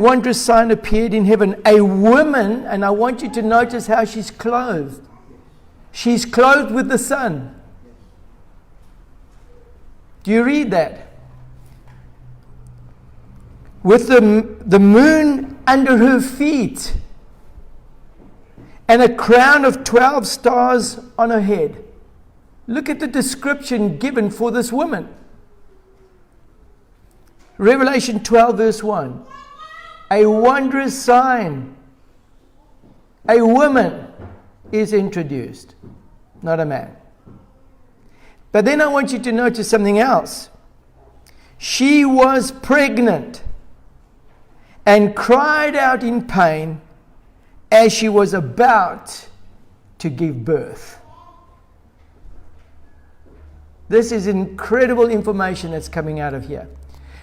wondrous sign appeared in heaven. A woman, and I want you to notice how she's clothed. She's clothed with the sun. Do you read that? With the moon under her feet, and a crown of 12 stars on her head. Look at the description given for this woman. Revelation 12 verse 1. A wondrous sign. A woman is introduced, not a man. But then I want you to notice something else. She was pregnant and cried out in pain as she was about to give birth. This is incredible information that's coming out of here.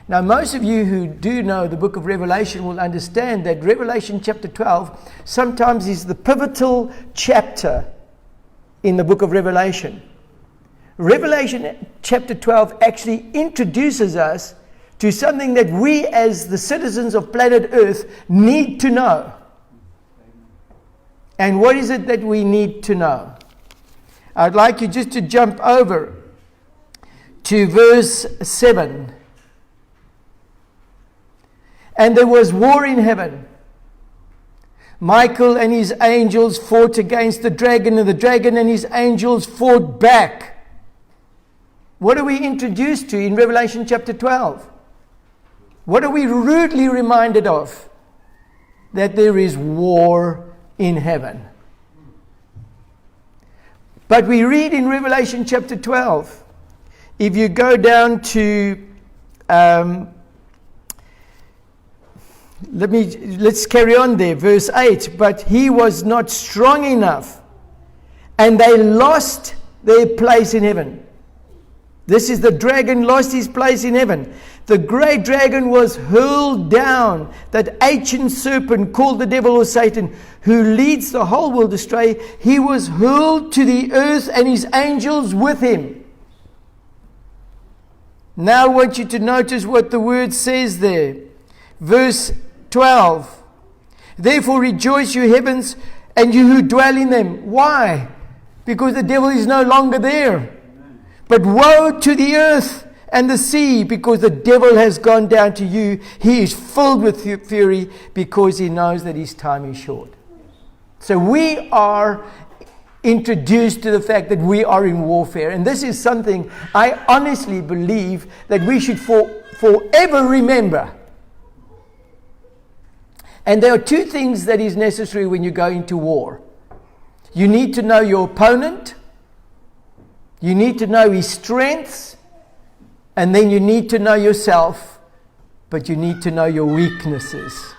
Now, most of you who do know the book of Revelation will understand that Revelation chapter 12 sometimes is the pivotal chapter in the book of Revelation. Revelation chapter 12 actually introduces us to something that we as the citizens of planet Earth need to know. And what is it that we need to know? I'd like you just to jump over to verse 7. And there was war in heaven. Michael and his angels fought against the dragon, and the dragon and his angels fought back. What are we introduced to in Revelation chapter 12? What are we rudely reminded of? That there is war in heaven. But we read in Revelation chapter 12, if you go down to let's carry on there, verse 8. But he was not strong enough, and they lost their place in heaven. This is the dragon lost his place in heaven. The great dragon was hurled down, that ancient serpent called the devil or Satan, who leads the whole world astray. He was hurled to the earth, and his angels with him. Now I want you to notice what the word says there. Verse 12. Therefore rejoice, you heavens, and you who dwell in them. Why? Because the devil is no longer there. But woe to the earth and the sea, because the devil has gone down to you. He is filled with fury, because he knows that his time is short. So we are introduced to the fact that we are in warfare. And this is something I honestly believe that we should forever remember. And there are two things that is necessary when you go into war. You need to know your opponent. You need to know his strengths. And then you need to know yourself. But you need to know your weaknesses,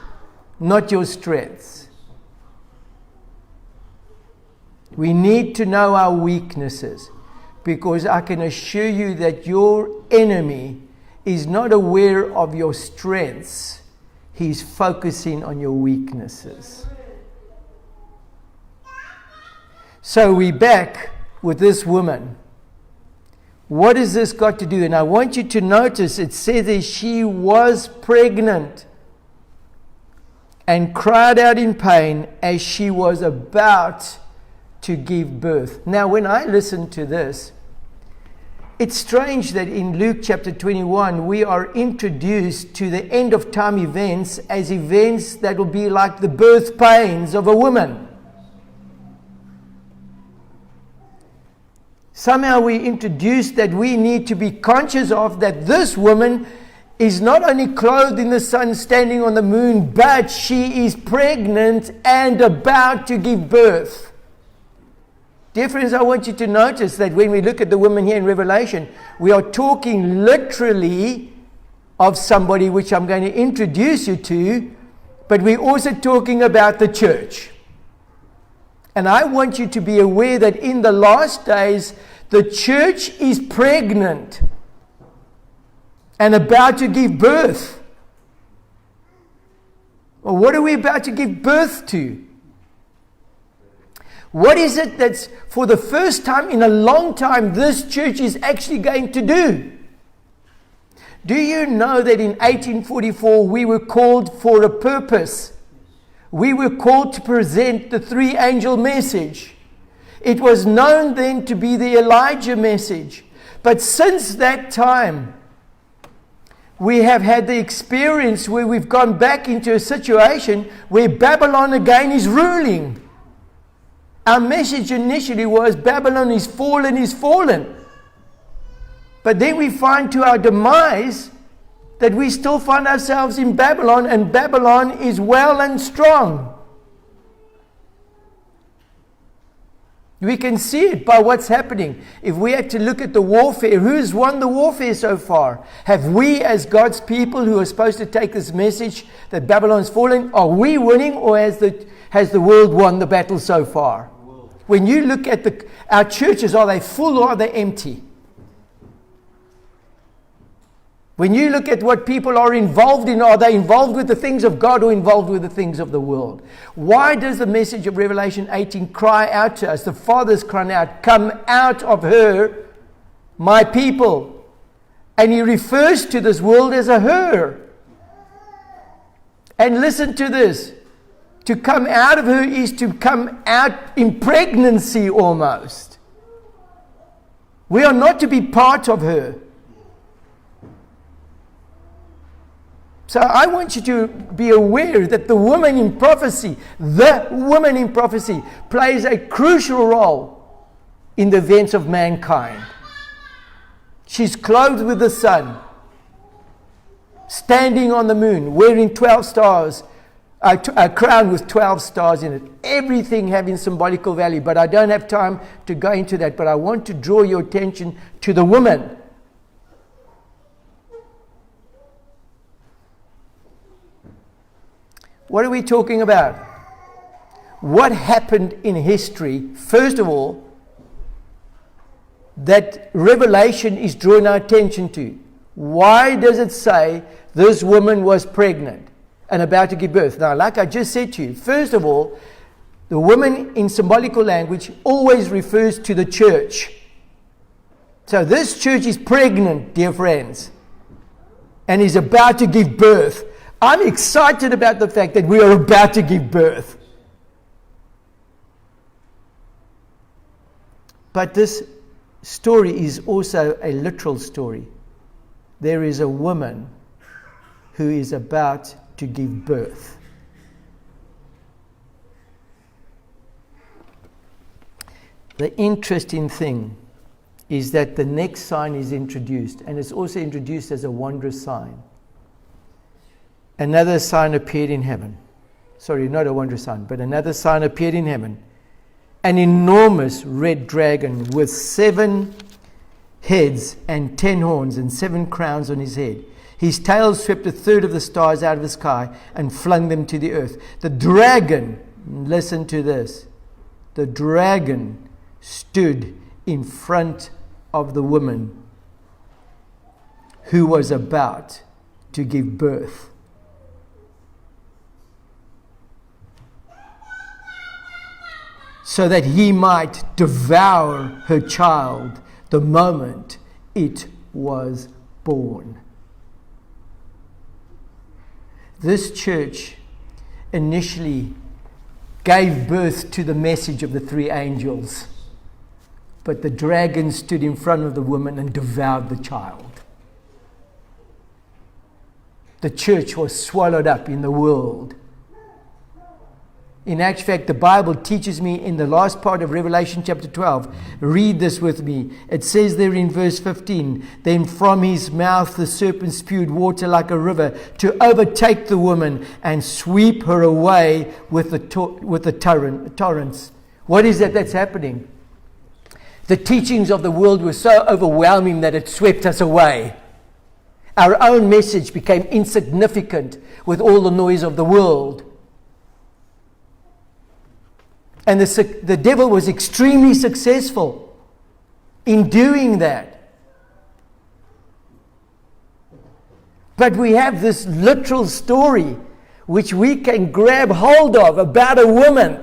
not your strengths. We need to know our weaknesses, because I can assure you that your enemy is not aware of your strengths. He's focusing on your weaknesses. So we're back with this woman. What has this got to do? And I want you to notice it says that she was pregnant and cried out in pain as she was about to give birth. Now, when I listen to this, it's strange that in Luke chapter 21, we are introduced to the end of time events as events that will be like the birth pains of a woman. Somehow we introduced that we need to be conscious of that this woman is not only clothed in the sun, standing on the moon, but she is pregnant and about to give birth. Dear friends, I want you to notice that when we look at the woman here in Revelation, we are talking literally of somebody which I'm going to introduce you to, but we're also talking about the church. And I want you to be aware that in the last days, the church is pregnant and about to give birth. Well, what are we about to give birth to? What is it that's for the first time in a long time this church is actually going to do? Do you know that in 1844 we were called for a purpose? We were called to present the three-angel message. It was known then to be the Elijah message. But since that time, we have had the experience where we've gone back into a situation where Babylon again is ruling. Our message initially was Babylon is fallen, is fallen. But then we find to our demise that we still find ourselves in Babylon, and Babylon is well and strong. We can see it by what's happening. If we had to look at the warfare, who's won the warfare so far? Have we, as God's people who are supposed to take this message that Babylon's fallen, are we winning, or has the world won the battle so far? When you look at our churches, are they full or are they empty? When you look at what people are involved in, are they involved with the things of God or involved with the things of the world? Why does the message of Revelation 18 cry out to us? The Father's crying out, come out of her, my people. And he refers to this world as a her. And listen to this. To come out of her is to come out in pregnancy almost. We are not to be part of her. So I want you to be aware that the woman in prophecy plays a crucial role in the events of mankind. She's clothed with the sun, standing on the moon, wearing 12 stars, a crown with 12 stars in it. Everything having symbolical value, but I don't have time to go into that. But I want to draw your attention to the woman. What are we talking about? What happened in history, first of all, that Revelation is drawing our attention to? Why does it say this woman was pregnant and about to give birth? Now, like I just said to you, first of all, the woman in symbolical language always refers to the church. So this church is pregnant, dear friends, and is about to give birth. I'm excited about the fact that we are about to give birth. But this story is also a literal story. There is a woman who is about to give birth. The interesting thing is that the next sign is introduced, and it's also introduced as a wondrous sign. Another sign appeared in heaven. Sorry, not a wondrous sign, but another sign appeared in heaven. An enormous red dragon with 7 heads and 10 horns and 7 crowns on his head. His tail swept 1/3 of the stars out of the sky and flung them to the earth. The dragon, listen to this, the dragon stood in front of the woman who was about to give birth. So that he might devour her child the moment it was born. This church initially gave birth to the message of the 3 angels, but the dragon stood in front of the woman and devoured the child. The church was swallowed up in the world. In actual fact, the Bible teaches me in the last part of Revelation chapter 12. Read this with me. It says there in verse 15, then from his mouth the serpent spewed water like a river to overtake the woman and sweep her away with the torrents. What is that that's happening? The teachings of the world were so overwhelming that it swept us away. Our own message became insignificant with all the noise of the world. And the devil was extremely successful in doing that. But we have this literal story which we can grab hold of about a woman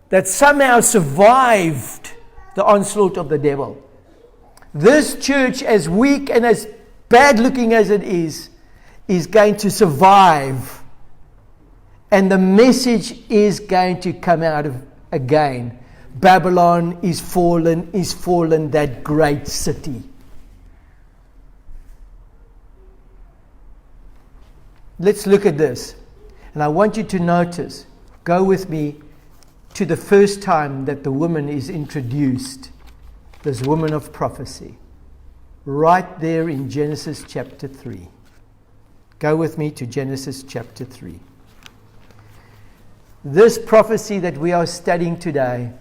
that somehow survived the onslaught of the devil. this church, as weak and as bad looking as it is going to survive. And the message is going to come out of again. Babylon is fallen, that great city. Let's look at this. And I want you to notice, go with me to the first time that the woman is introduced, this woman of prophecy, right there in Genesis chapter 3. Go with me to Genesis chapter 3. This prophecy that we are studying today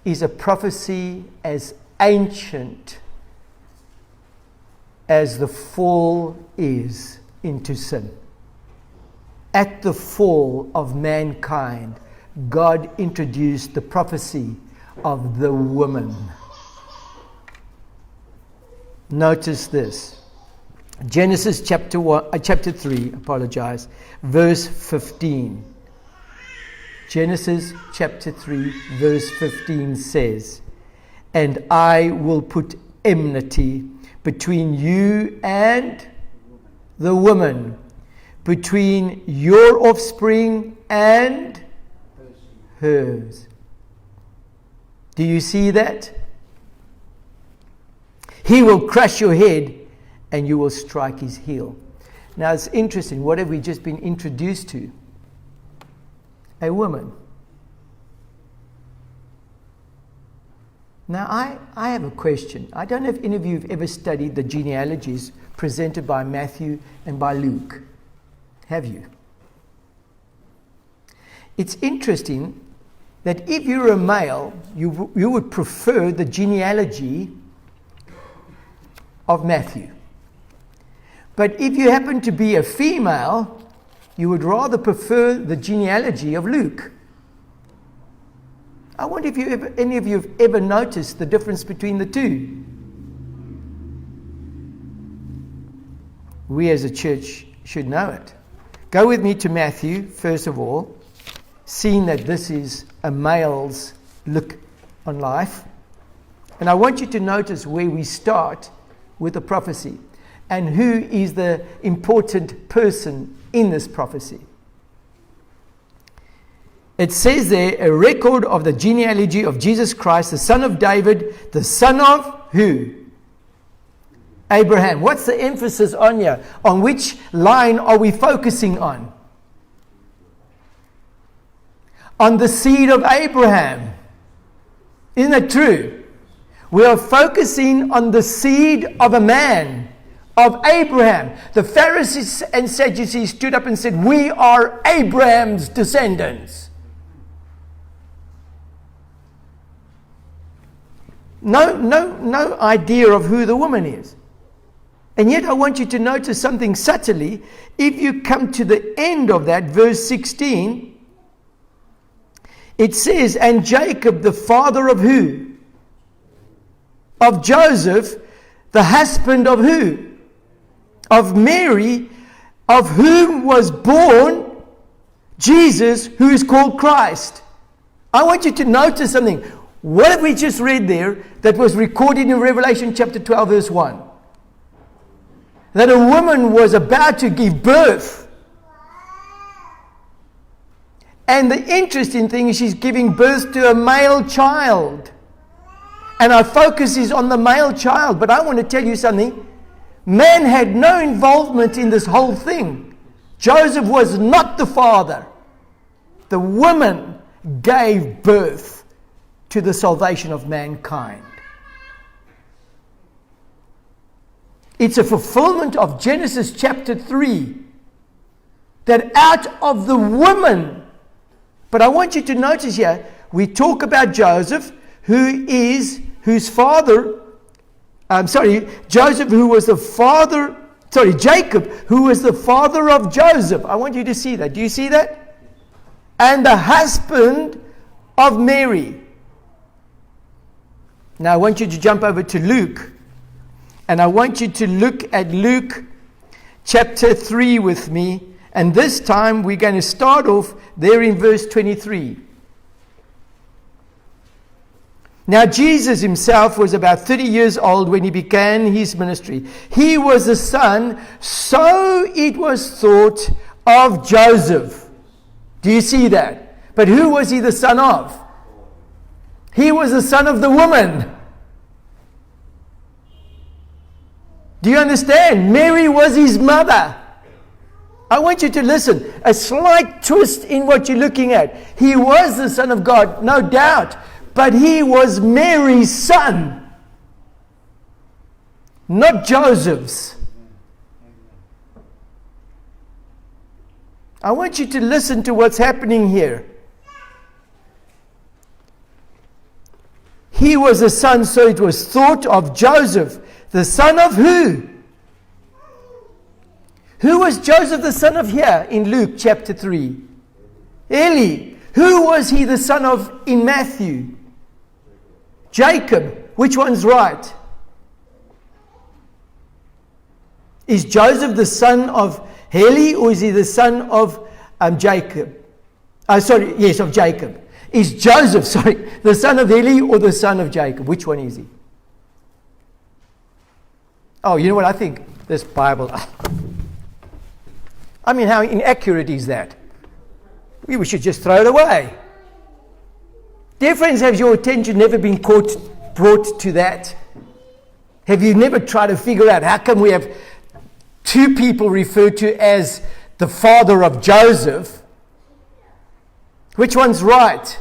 is a prophecy as ancient as the fall is into sin. At the fall of mankind, God introduced the prophecy of the woman. Notice this. Genesis chapter 3, verse 15. Genesis chapter 3, verse 15 says, "And I will put enmity between you and the woman, between your offspring and hers." Do you see that? He will crush your head and you will strike his heel. Now it's interesting. What have we just been introduced to? A woman. Now I have a question. I don't know if any of you have ever studied the genealogies presented by Matthew and by Luke. Have you? It's interesting that if you're a male, you would prefer the genealogy of Matthew. But if you happen to be a female, you would rather prefer the genealogy of Luke. I wonder if any of you have ever noticed the difference between the two. We as a church should know it. Go with me to Matthew, first of all, seeing that this is a male's look on life. And I want you to notice where we start with the prophecy and who is the important person in this prophecy. It says there, a record of the genealogy of Jesus Christ, the son of David, the son of who? Abraham. What's the emphasis on here? On which line are we focusing on? On the seed of Abraham. Isn't that true? We are focusing on the seed of a man, of Abraham. The Pharisees and Sadducees stood up and said, "We are Abraham's descendants." No idea of who the woman is. And yet I want you to notice something subtly. If you come to the end of that, verse 16, it says, "And Jacob, the father of who? Of Joseph, the husband of who? Of Mary, of whom was born Jesus, who is called Christ." I want you to notice something. What have we just read there that was recorded in Revelation chapter 12, verse 1? That a woman was about to give birth. And the interesting thing is she's giving birth to a male child. And our focus is on the male child. But I want to tell you something. Man had no involvement in this whole thing. Joseph was not the father. The woman gave birth to the salvation of mankind. It's a fulfillment of Genesis chapter 3. That out of the woman. But I want you to notice here, we talk about Joseph, Joseph, who was the father, Jacob, who was the father of Joseph. I want you to see that. Do you see that? And the husband of Mary. Now I want you to jump over to Luke. And I want you to look at Luke chapter 3 with me. And this time we're going to start off there in verse 23. Now, Jesus himself was about 30 years old when he began his ministry. He was the son, so it was thought, of Joseph. Do you see that? But who was he the son of? He was the son of the woman. Do you understand? Mary was his mother. I want you to listen. A slight twist in what you're looking at. He was the Son of God, no doubt. But he was Mary's son. Not Joseph's. I want you to listen to what's happening here. He was a son, so it was thought of Joseph. The son of who? Who was Joseph the son of here in Luke chapter 3? Eli. Who was he the son of in Matthew? Jacob. Which one's right? Is Joseph the son of Heli, or is he the son of Jacob? Of Jacob. Is Joseph, the son of Heli or the son of Jacob? Which one is he? Oh, you know what I think? This Bible. I mean, how inaccurate is that? We should just throw it away. Dear friends, has your attention never been brought to that? Have you never tried to figure out how come we have two people referred to as the father of Joseph? Which one's right?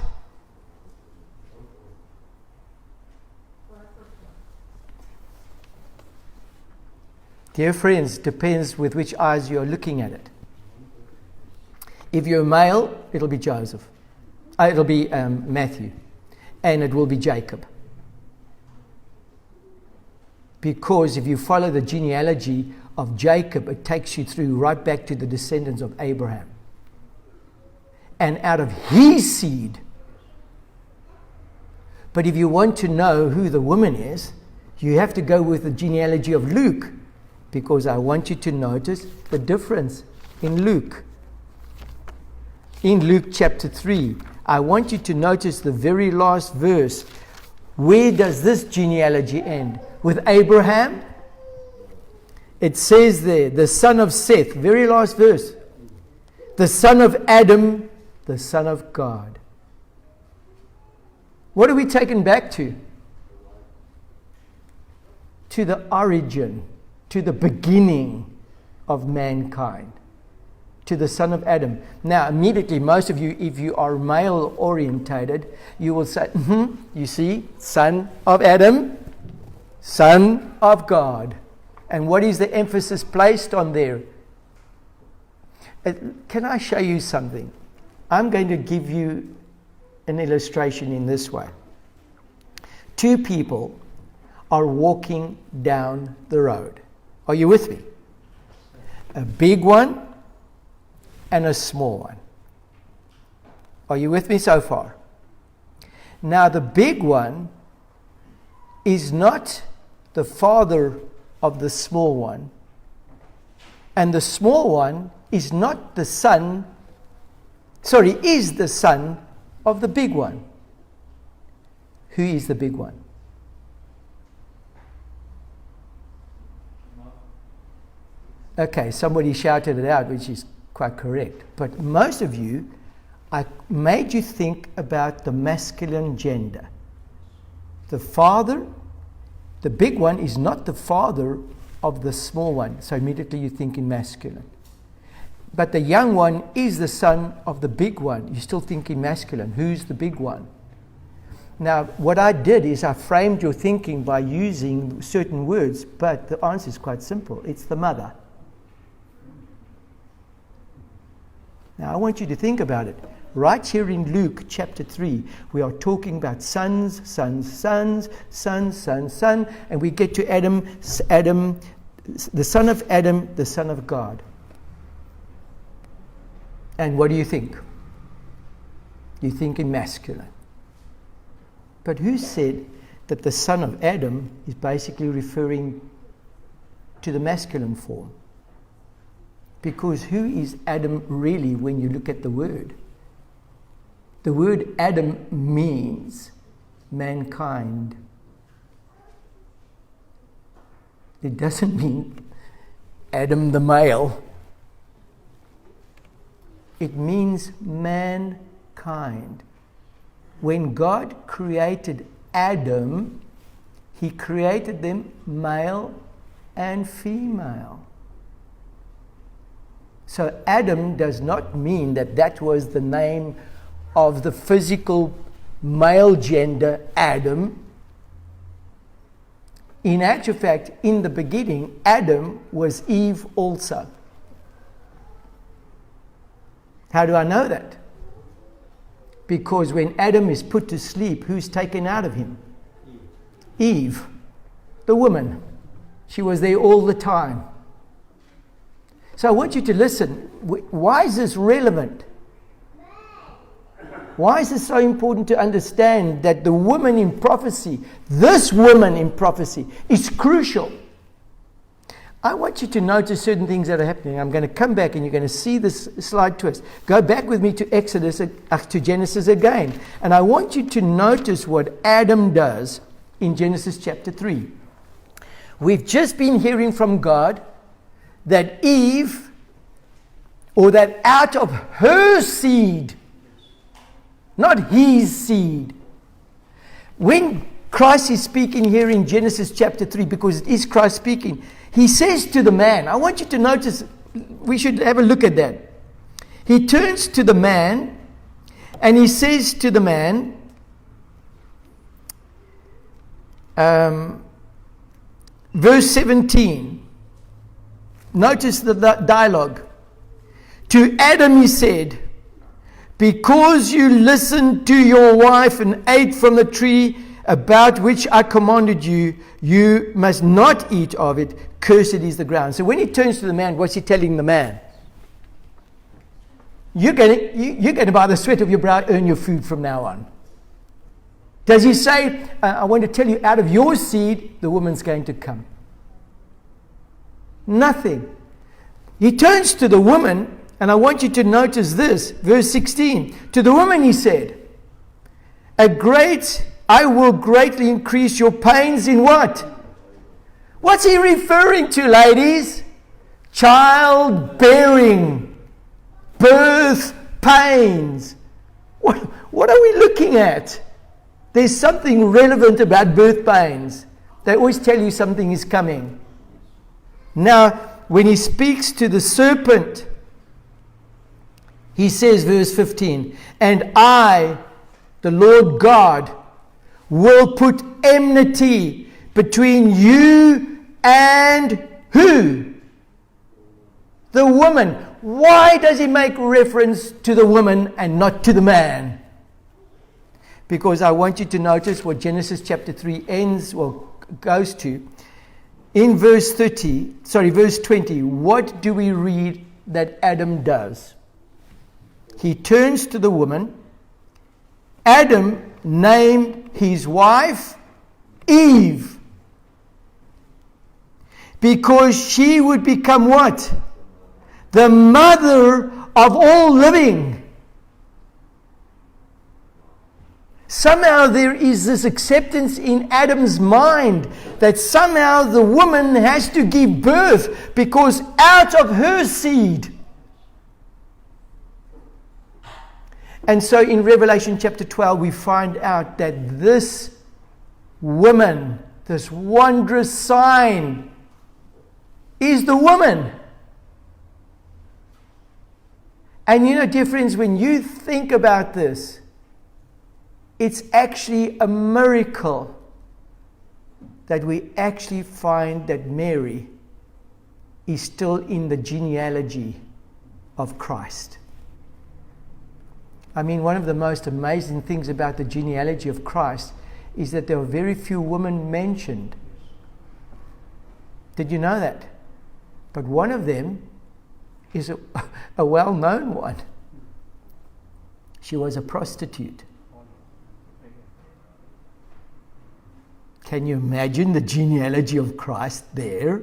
Dear friends, depends with which eyes you're looking at it. If you're male, it'll be Joseph. It'll be Matthew. And it will be Jacob. Because if you follow the genealogy of Jacob, it takes you through right back to the descendants of Abraham. And out of his seed. But if you want to know who the woman is, you have to go with the genealogy of Luke. Because I want you to notice the difference in Luke. In Luke chapter 3, I want you to notice the very last verse. Where does this genealogy end? With Abraham? It says there, the son of Seth, very last verse. The son of Adam, the son of God. What are we taken back to? To the origin. To the beginning of mankind, to the son of Adam. Now, immediately, most of you, if you are male orientated, you will say, you see, son of Adam, son of God. And what is the emphasis placed on there? Can I show you something? I'm going to give you an illustration in this way. Two people are walking down the road. Are you with me? A big one and a small one. Are you with me so far? Now, the big one is not the father of the small one, and the small one is not the son, is the son of the big one. Who is the big one? Okay, somebody shouted it out, which is quite correct. But most of you, I made you think about the masculine gender. The father, the big one, is not the father of the small one. So immediately you think in masculine. But the young one is the son of the big one. You still think in masculine. Who's the big one? Now, what I did is I framed your thinking by using certain words, but the answer is quite simple. It's the mother. Now, I want you to think about it. Right here in Luke chapter 3, we are talking about sons, and we get to Adam, the son of Adam, the son of God. And what do you think? You think in masculine. But who said that the son of Adam is basically referring to the masculine form? Because who is Adam really when you look at the word? The word Adam means mankind. It doesn't mean Adam the male. It means mankind. When God created Adam, He created them male and female. So Adam does not mean that that was the name of the physical male gender Adam. In actual fact, in the beginning, Adam was Eve also. How do I know that? Because when Adam is put to sleep, who's taken out of him? Eve, the woman. She was there all the time. So I want you to listen. Why is this relevant? Why is it so important to understand that the woman in prophecy, this woman in prophecy, is crucial? I want you to notice certain things that are happening. I'm going to come back and you're going to see this slide twist. Go back with me to to Genesis again. And I want you to notice what Adam does in Genesis chapter 3. We've just been hearing from God that Eve, or that out of her seed, not his seed. When Christ is speaking here in Genesis chapter 3, because it is Christ speaking, He says to the man, I want you to notice, we should have a look at that. He turns to the man and he says to the man, verse 17, notice the dialogue. To Adam he said, because you listened to your wife and ate from the tree about which I commanded you, you must not eat of it. Cursed is the ground. So when he turns to the man, what's he telling the man? You're going to, by the sweat of your brow, earn your food from now on. Does he say, I want to tell you, out of your seed, the woman's going to come? Nothing. He turns to the woman, and I want you to notice this, verse 16. To the woman he said, I will greatly increase your pains in what? What's he referring to, ladies? Childbearing, birth pains. What are we looking at? There's something relevant about birth pains. They always tell you something is coming. Now, when he speaks to the serpent, he says, verse 15, and I, the Lord God, will put enmity between you and who? The woman. Why does he make reference to the woman and not to the man? Because I want you to notice what Genesis chapter 3 goes to. In verse 20, what do we read that Adam does? He turns to the woman. Adam named his wife Eve, because she would become what? The mother of all living. Somehow there is this acceptance in Adam's mind that somehow the woman has to give birth because out of her seed. And so in Revelation chapter 12 we find out that this woman, this wondrous sign, is the woman. And you know, dear friends, when you think about this, it's actually a miracle that we actually find that Mary is still in the genealogy of Christ. I mean, one of the most amazing things about the genealogy of Christ is that there are very few women mentioned. Did you know that? But one of them is a well-known one. She was a prostitute. Can you imagine the genealogy of Christ there?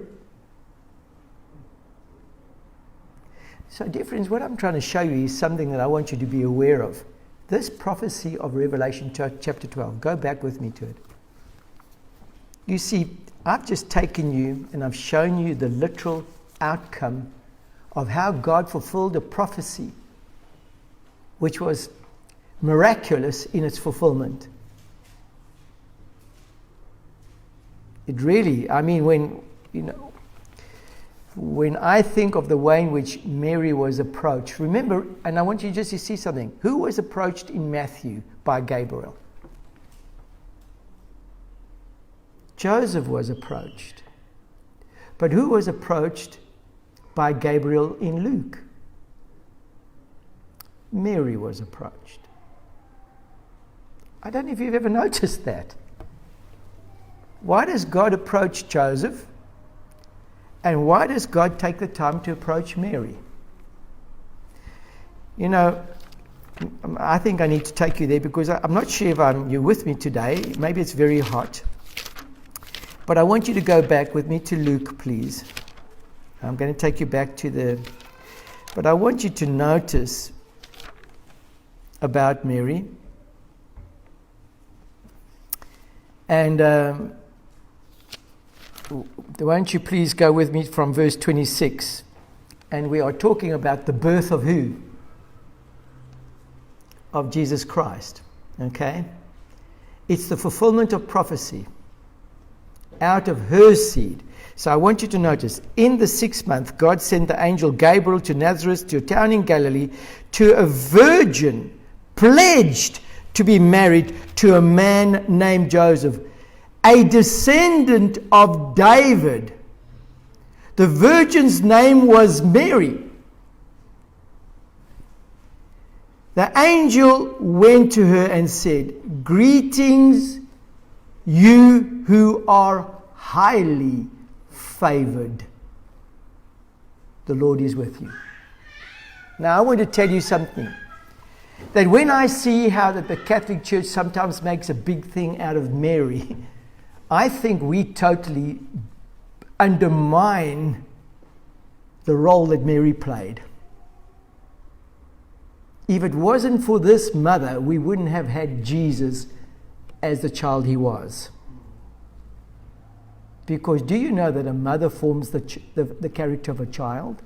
So, dear friends, what I'm trying to show you is something that I want you to be aware of. this prophecy of Revelation chapter 12, go back with me to it. You see, I've just taken you and I've shown you the literal outcome of how God fulfilled a prophecy which was miraculous in its fulfillment. It really, I mean, when I think of the way in which Mary was approached, remember, and I want you just to see something. Who was approached in Matthew by Gabriel? Joseph was approached. But who was approached by Gabriel in Luke? Mary was approached. I don't know if you've ever noticed that. Why does God approach Joseph? And why does God take the time to approach Mary? You know, I think I need to take you there because I'm not sure if you're with me today. Maybe it's very hot. But I want you to go back with me to Luke, please. I'm going to take you back to but I want you to notice about Mary. And won't you please go with me from verse 26? And we are talking about the birth of who? Of Jesus Christ. Okay? It's the fulfillment of prophecy. Out of her seed. So I want you to notice, in the 6th month, God sent the angel Gabriel to Nazareth, to a town in Galilee, to a virgin pledged to be married to a man named Joseph, a descendant of David. The virgin's name was Mary. The angel went to her and said, "Greetings, you who are highly favored. The Lord is with you." Now I want to tell you something. That when I see how that the Catholic Church sometimes makes a big thing out of Mary, I think we totally undermine the role that Mary played. If it wasn't for this mother, we wouldn't have had Jesus as the child he was. Because do you know that a mother forms the character of a child?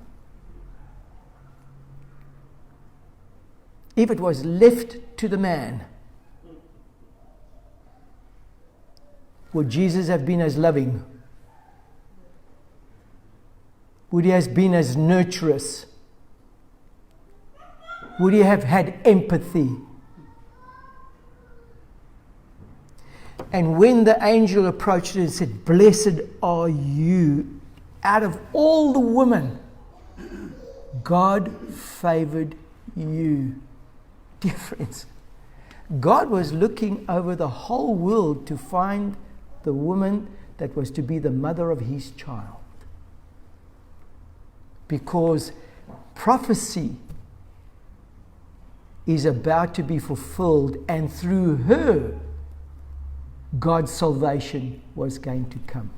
If it was left to the man, would Jesus have been as loving? Would he have been as nurturous? Would he have had empathy? And when the angel approached her and said, "Blessed are you," out of all the women, God favored you. Dear friends, God was looking over the whole world to find the woman that was to be the mother of his child. Because prophecy is about to be fulfilled, and through her, God's salvation was going to come.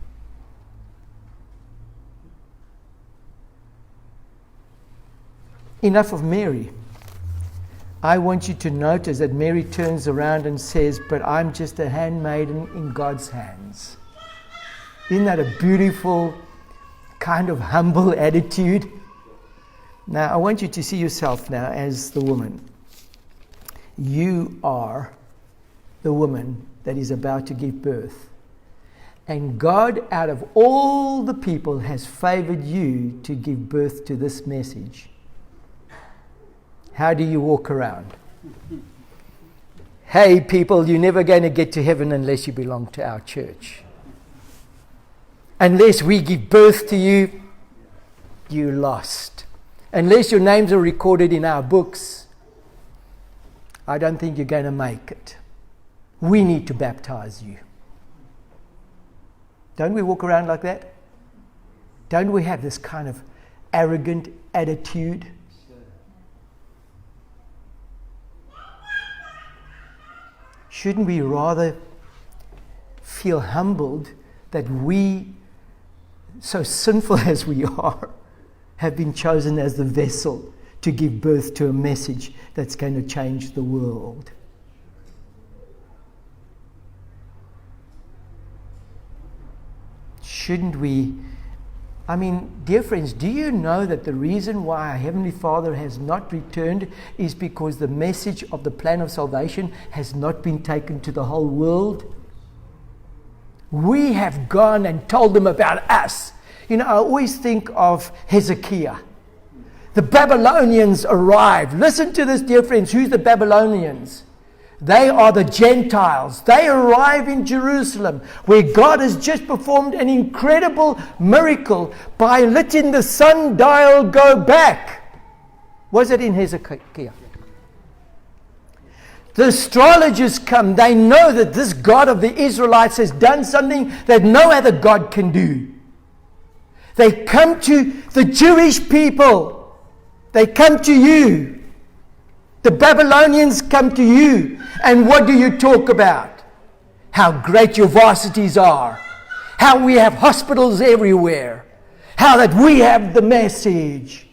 Enough of Mary. I want you to notice that Mary turns around and says, "But I'm just a handmaiden in God's hands." Isn't that a beautiful, kind of humble attitude? Now, I want you to see yourself now as the woman. You are the woman that is about to give birth. And God, out of all the people, has favored you to give birth to this message. How do you walk around? Hey, people, you're never going to get to heaven unless you belong to our church. Unless we give birth to you, you're lost. Unless your names are recorded in our books, I don't think you're going to make it. We need to baptize you. Don't we walk around like that? Don't we have this kind of arrogant attitude? Shouldn't we rather feel humbled that we, so sinful as we are, have been chosen as the vessel to give birth to a message that's going to change the world. Shouldn't we? I mean, dear friends, do you know that the reason why our Heavenly Father has not returned is because the message of the plan of salvation has not been taken to the whole world? We have gone and told them about us. You know, I always think of Hezekiah. The Babylonians arrived. Listen to this, dear friends. Who's the Babylonians? They are the Gentiles. They arrive in Jerusalem, where God has just performed an incredible miracle by letting the sundial go back. Was it in Hezekiah? The astrologers come. They know that this God of the Israelites has done something that no other God can do. They come to the Jewish people. They come to you. The Babylonians come to you. And what do you talk about? How great your varsities are. How we have hospitals everywhere. How that we have the message.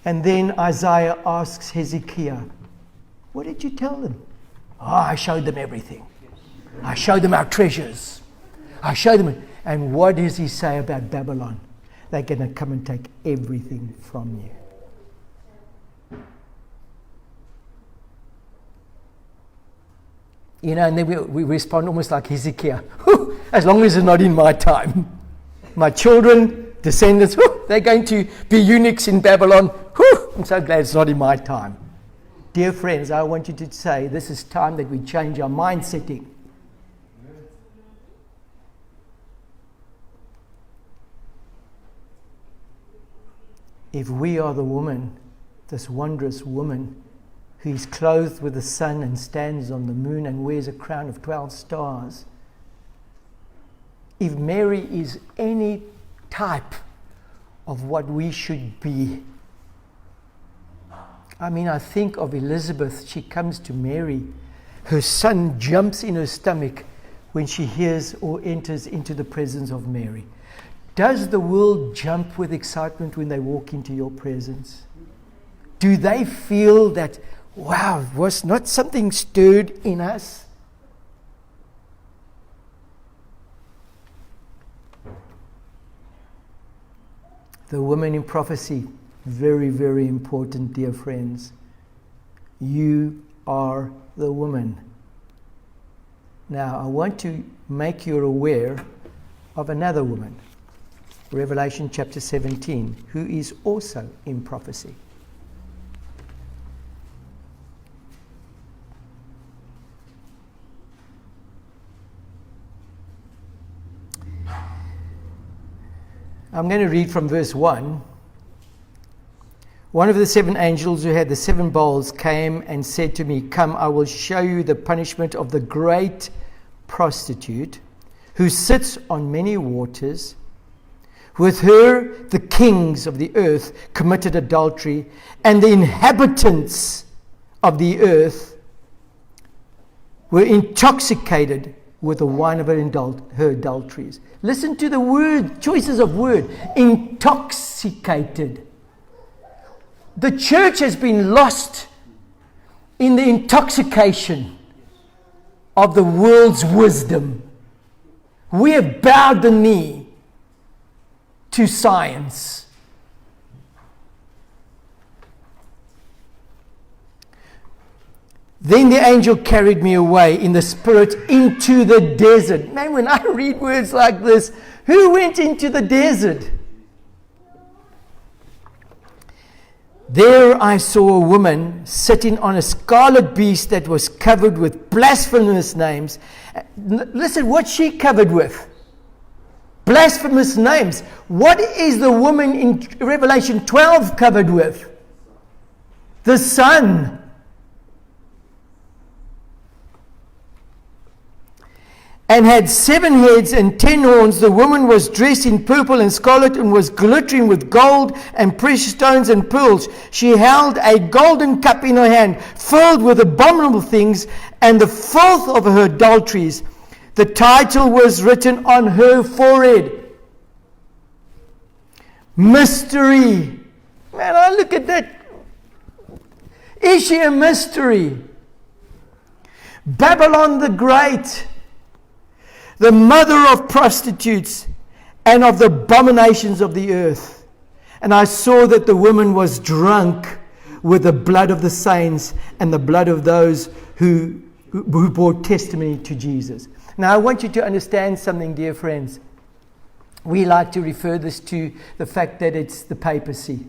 And then Isaiah asks Hezekiah, what did you tell them? Oh, I showed them everything. I showed them our treasures. I showed them. And what does he say about Babylon? They're going to come and take everything from you. You know, and then we respond almost like Hezekiah. As long as it's not in my time. My children, descendants, they're going to be eunuchs in Babylon. I'm so glad it's not in my time. Dear friends, I want you to say this is time that we change our mind setting. If we are the woman, this wondrous woman, who is clothed with the sun and stands on the moon and wears a crown of 12 stars. If Mary is any type of what we should be. I mean, I think of Elizabeth. She comes to Mary. Her son jumps in her stomach when she hears or enters into the presence of Mary. Does the world jump with excitement when they walk into your presence? Do they feel that, wow, was not something stirred in us? The woman in prophecy, very, very important, dear friends. You are the woman. Now, I want to make you aware of another woman, Revelation chapter 17, who is also in prophecy. I'm going to read from verse 1. One of the 7 angels who had the 7 bowls came and said to me, "Come, I will show you the punishment of the great prostitute who sits on many waters. With her the kings of the earth committed adultery, and the inhabitants of the earth were intoxicated with the wine of her adulteries." Listen to the word, choices of word. Intoxicated. The church has been lost in the intoxication of the world's wisdom. We have bowed the knee to science. Then the angel carried me away in the spirit into the desert. Man, when I read words like this, who went into the desert? There I saw a woman sitting on a scarlet beast that was covered with blasphemous names. Listen, what's she covered with? Blasphemous names. What is the woman in Revelation 12 covered with? The sun. And had 7 heads and 10 horns. The woman was dressed in purple and scarlet and was glittering with gold and precious stones and pearls. She held a golden cup in her hand, filled with abominable things and the filth of her adulteries. The title was written on her forehead: Mystery, Man, I look at that. Is she a mystery? Babylon the Great, the mother of prostitutes and of the abominations of the earth. And I saw that the woman was drunk with the blood of the saints and the blood of those who bore testimony to Jesus. Now I want you to understand something, dear friends. We like to refer this to the fact that it's the papacy.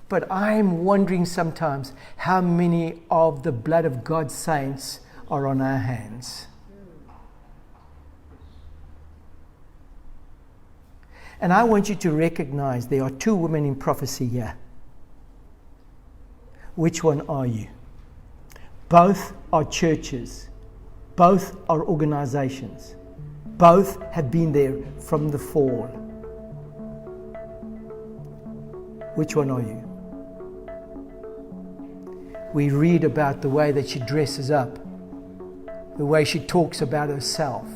But I'm wondering sometimes how many of the blood of God's saints are on our hands. And I want you to recognize there are two women in prophecy here. Which one are you? Both are churches. Both are organizations. Both have been there from the fall. Which one are you? We read about the way that she dresses up, the way she talks about herself.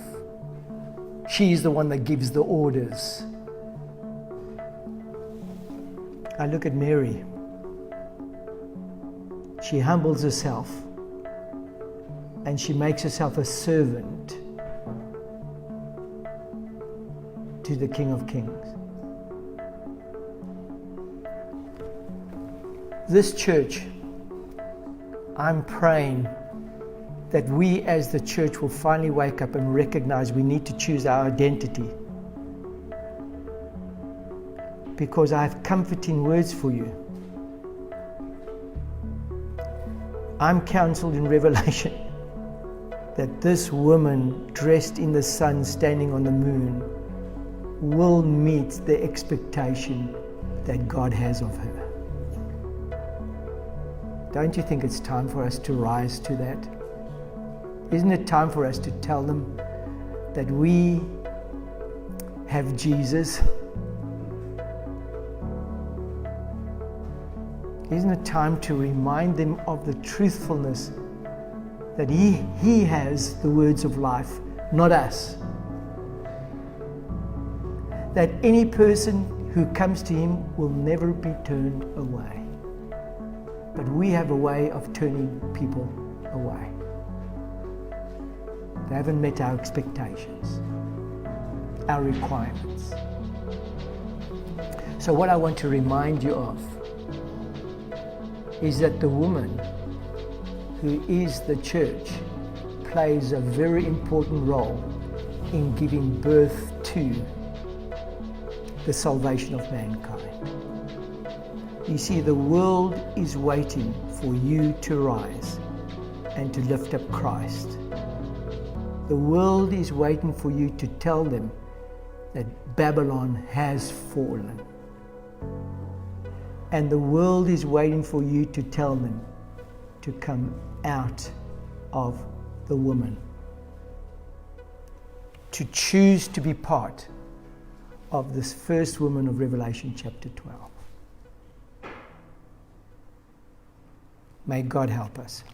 She's the one that gives the orders. I look at Mary. She humbles herself and she makes herself a servant to the King of Kings. This church, I'm praying that we as the church will finally wake up and recognize we need to choose our identity. Because I have comforting words for you. I'm counseled in Revelation that this woman dressed in the sun, standing on the moon, will meet the expectation that God has of her. Don't you think it's time for us to rise to that? Isn't it time for us to tell them that we have Jesus? Isn't it time to remind them of the truthfulness that He has the words of life, not us? That any person who comes to Him will never be turned away. But we have a way of turning people away. They haven't met our expectations, our requirements. So what I want to remind you of is that the woman who is the church plays a very important role in giving birth to the salvation of mankind. You see, the world is waiting for you to rise and to lift up Christ. The world is waiting for you to tell them that Babylon has fallen. And the world is waiting for you to tell them to come out of the woman, to choose to be part of this first woman of Revelation chapter 12. May God help us.